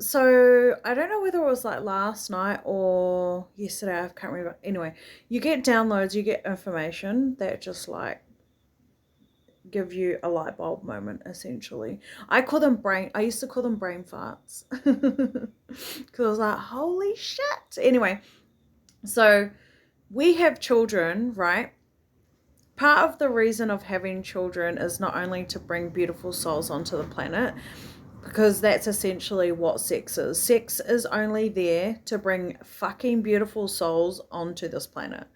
So I don't know whether it was like last night or yesterday, I can't remember. Anyway, you get downloads, you get information that just like give you a light bulb moment essentially. I used to call them brain farts. Because I was like, holy shit. Anyway, so we have children, right? Part of the reason of having children is not only to bring beautiful souls onto the planet, because that's essentially what sex is. Sex is only there to bring fucking beautiful souls onto this planet.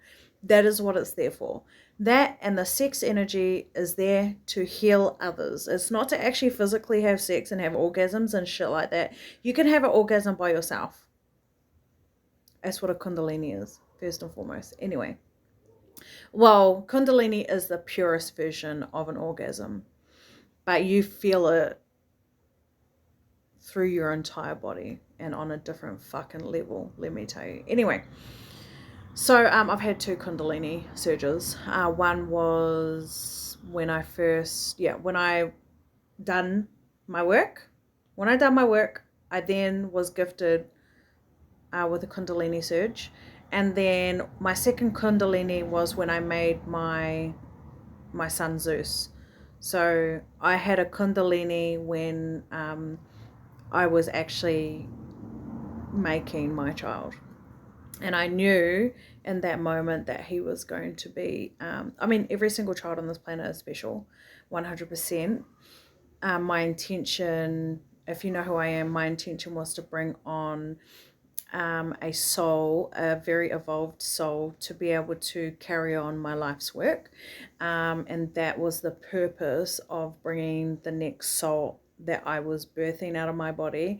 That is what it's there for. That and the sex energy is there to heal others. It's not to actually physically have sex and have orgasms and shit like that. You can have an orgasm by yourself. That's what a kundalini is, first and foremost. Anyway, well, kundalini is the purest version of an orgasm, but you feel it through your entire body and on a different fucking level, let me tell you. Anyway, so I've had two kundalini surges. One was when I done my work. When I done my work, I then was gifted with a kundalini surge. And then my second kundalini was when I made my son Zeus. So I had a kundalini when I was actually making my child. And I knew in that moment that he was going to be, every single child on this planet is special, 100%. My intention, if you know who I am, my intention was to bring on a soul, a very evolved soul, to be able to carry on my life's work. And that was the purpose of bringing the next soul that I was birthing out of my body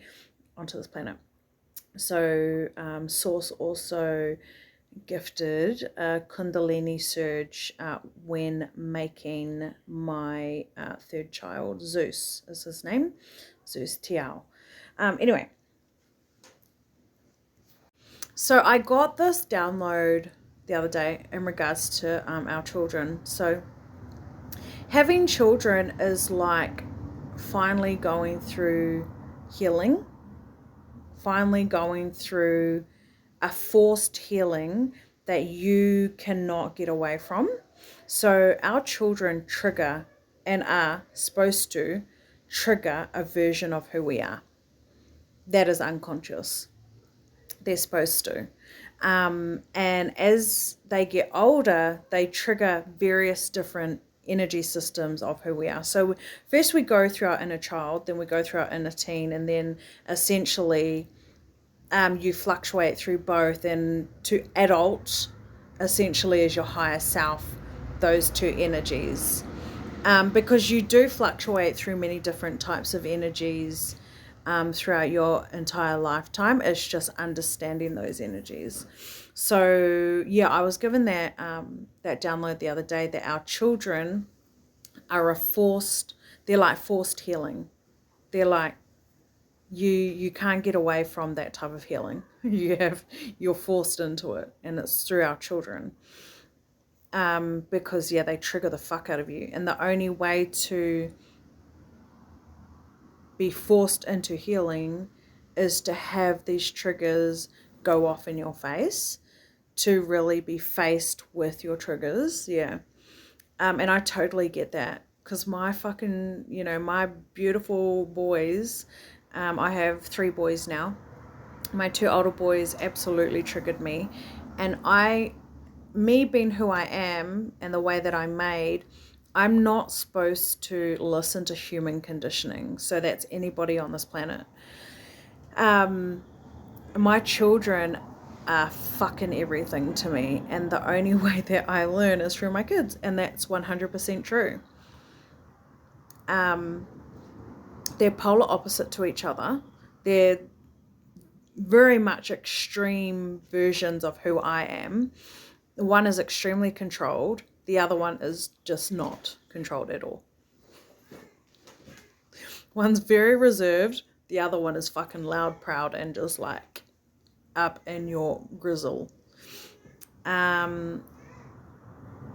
onto this planet. So Source also gifted a Kundalini surge when making my third child. Zeus is his name, Zeus Tiao. Anyway, so I got this download the other day in regards to our children. So having children is like finally going through healing, finally going through a forced healing that you cannot get away from. So our children trigger and are supposed to trigger a version of who we are that is unconscious. They're supposed to. And as they get older, they trigger various different energy systems of who we are. So first we go through our inner child, then we go through our inner teen, and then essentially you fluctuate through both, and to adult essentially is your higher self, those two energies. Because you do fluctuate through many different types of energies throughout your entire lifetime. It's just understanding those energies. So yeah, I was given that that download the other day that our children are they're like forced healing. They're like, you can't get away from that type of healing. You're forced into it, and it's through our children. Because yeah, they trigger the fuck out of you, and the only way to be forced into healing is to have these triggers go off in your face, to really be faced with your triggers. Yeah. And I totally get that, because my fucking, my beautiful boys, I have 3 boys now. My 2 older boys absolutely triggered me. And me being who I am and the way that I'm made, I'm not supposed to listen to human conditioning. So that's anybody on this planet. My children are fucking everything to me, and the only way that I learn is through my kids, and that's 100% true. They're polar opposite to each other. They're very much extreme versions of who I am. One is extremely controlled. The other one is just not controlled at all. One's very reserved. The other one is fucking loud, proud, and just like up in your grizzle. And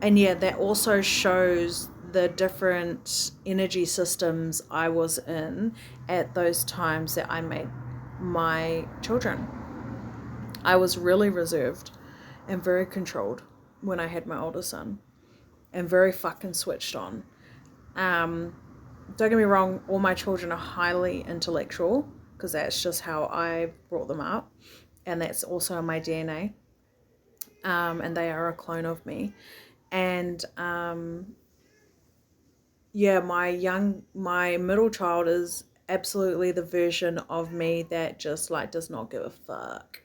yeah, that also shows the different energy systems I was in at those times that I made my children. I was really reserved and very controlled when I had my older son, and very fucking switched on. Don't get me wrong, all my children are highly intellectual because that's just how I brought them up, and that's also in my DNA. And they are a clone of me. And yeah, my middle child is absolutely the version of me that just like does not give a fuck.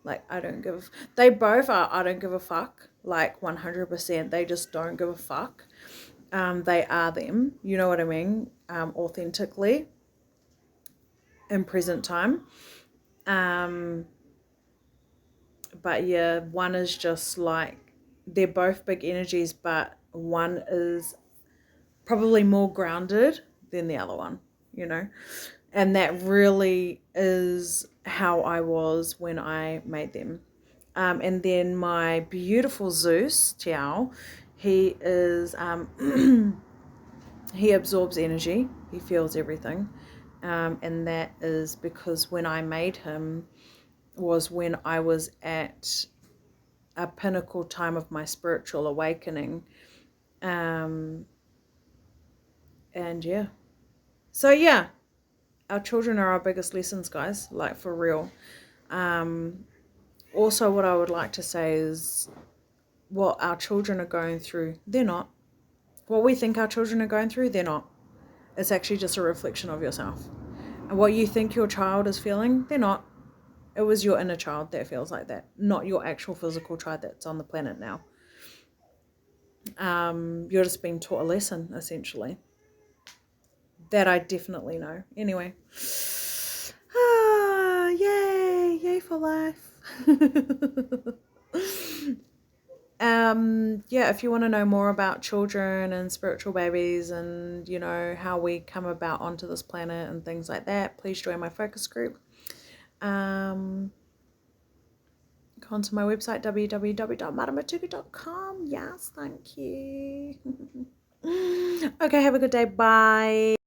Like, I don't give they both are I don't give a fuck, like 100%. They just don't give a fuck. They are them, you know what I mean, authentically in present time. But yeah, one is just like, they're both big energies, but one is probably more grounded than the other one, you know. And that really is how I was when I made them. And then my beautiful Zeus, Tiao, he is, he absorbs energy, he feels everything. And that is because when I made him was when I was at a pinnacle time of my spiritual awakening. And yeah. So yeah, our children are our biggest lessons, guys, like for real. Also, what I would like to say is what our children are going through, they're not. What we think our children are going through, they're not. It's actually just a reflection of yourself. And what you think your child is feeling, they're not. It was your inner child that feels like that, not your actual physical child that's on the planet now. You're just being taught a lesson, essentially. That I definitely know. Anyway. Yay for life. Yeah, if you want to know more about children and spiritual babies and, you know, how we come about onto this planet and things like that, please join my focus group. Go onto my website, www.maramatuku.com. Yes, thank you. Okay, have a good day. Bye.